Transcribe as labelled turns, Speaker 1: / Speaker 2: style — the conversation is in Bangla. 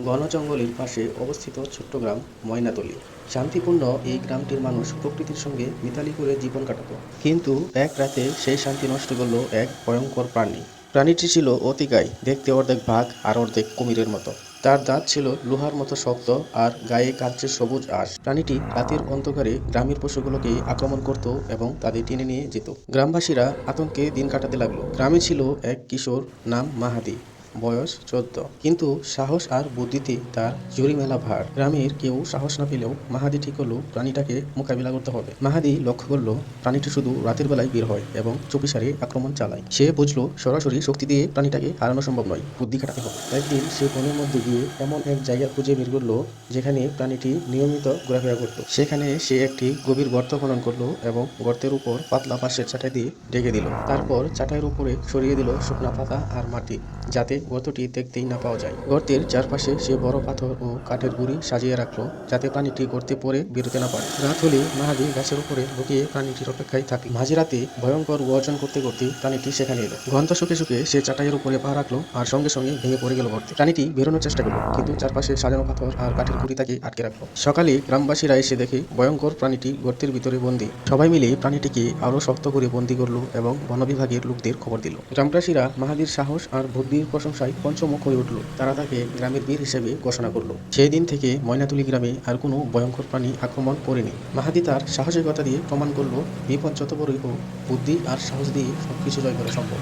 Speaker 1: ঘন জঙ্গলের পাশে অবস্থিত ছোট্ট গ্রাম ময়নাতলী। শান্তিপূর্ণ এই গ্রামটির মানুষ প্রকৃতির সঙ্গে মিতালি করে জীবন কাটাতো। কিন্তু এক রাতে সেই শান্তি নষ্ট করলো এক ভয়ঙ্কর প্রাণী। প্রাণীটি ছিল অতিকায়, দেখতে অর্ধেক বাঘ আর অর্ধেক কুমিরের মতো। তার দাঁত ছিল লোহার মতো শক্ত আর গায়ে কালচে সবুজ আঁশ। প্রাণীটি রাতের অন্ধকারে গ্রামের পশুগুলোকে আক্রমণ করত এবং তাদের টেনে নিয়ে যেত। গ্রামবাসীরা আতঙ্কে দিন কাটাতে লাগলো। গ্রামে ছিল এক কিশোর, নাম মাহাদি, বয়স 14। কিন্তু সাহস আর বুদ্ধিতে তার জুড়ি মেলা ভার। গ্রামের কেউ সাহস না পেলেও মাহাদি ঠিক হলো প্রাণীটাকে মোকাবিলা করতে হবে। মাহাদি লক্ষ্য করলো প্রাণীটি শুধু রাতের বেলায় বের হয় এবং চুপিসারে আক্রমণ চালায়। সে বুঝলো সরাসরি শক্তি দিয়ে প্রাণীটাকে হারানো সম্ভব নয়, বুদ্ধি খাটাতে হবে। একদিন সে বনের মধ্যে গিয়ে এমন এক জায়গা খুঁজে বের করলো যেখানে প্রাণীটি নিয়মিত ঘোরাফেরা করতো। সেখানে সে একটি গভীর গর্ত খনন করলো এবং গর্তের উপর পাতলা বাঁশের চাটাই দিয়ে ঢেকে দিল। তারপর চাটাইয়ের উপরে সরিয়ে দিল শুকনা পাতা আর মাটি, যাতে গর্তটি দেখতেই না পাওয়া যায়। গর্তের চারপাশে সে বড় পাথর ও কাঠের গুঁড়ি সাজিয়ে রাখলো, যাতে প্রাণীটি গর্তে পড়ে বেরোতে না পারে। রাত হলে মাহাদি গাছের উপরে লুকিয়ে প্রাণীটির অপেক্ষায় থাকলো। মাঝরাতে ভয়ঙ্কর গর্জন করতে করতে প্রাণীটি সেখানে এলো। ঘন্টা শুকে শুকে সে চাটাইয়ের উপরে পা রাখলো আর সঙ্গে সঙ্গে ভেঙে পড়ে গেল গর্তে। প্রাণীটি বেরোনোর চেষ্টা করলো, কিন্তু চারপাশে সাজানো পাথর আর কাঠের গুঁড়ি তাকে আটকে রাখলো। সকালে গ্রামবাসীরা এসে দেখে ভয়ঙ্কর প্রাণীটি গর্তের ভিতরে বন্দী। সবাই মিলে প্রাণীটিকে আরো শক্ত করে বন্দী করলো এবং বন বিভাগের লোকদের খবর দিল। গ্রামবাসীরা মাহাদির সাহস আর বুদ্ধির প্রশংসায় পঞ্চমুখ হয়ে উঠল। তারা তাকে গ্রামের বীর হিসেবে ঘোষণা করলো। সেই দিন থেকে ময়নাতলী গ্রামে আর কোনো ভয়ঙ্কর প্রাণী আক্রমণ করেনি। মাহাদি তার সাহসিকতা দিয়ে প্রমাণ করলো বিপদ যত বড়ই হোক, বুদ্ধি আর সাহস দিয়ে সবকিছু জয় করা সম্ভব।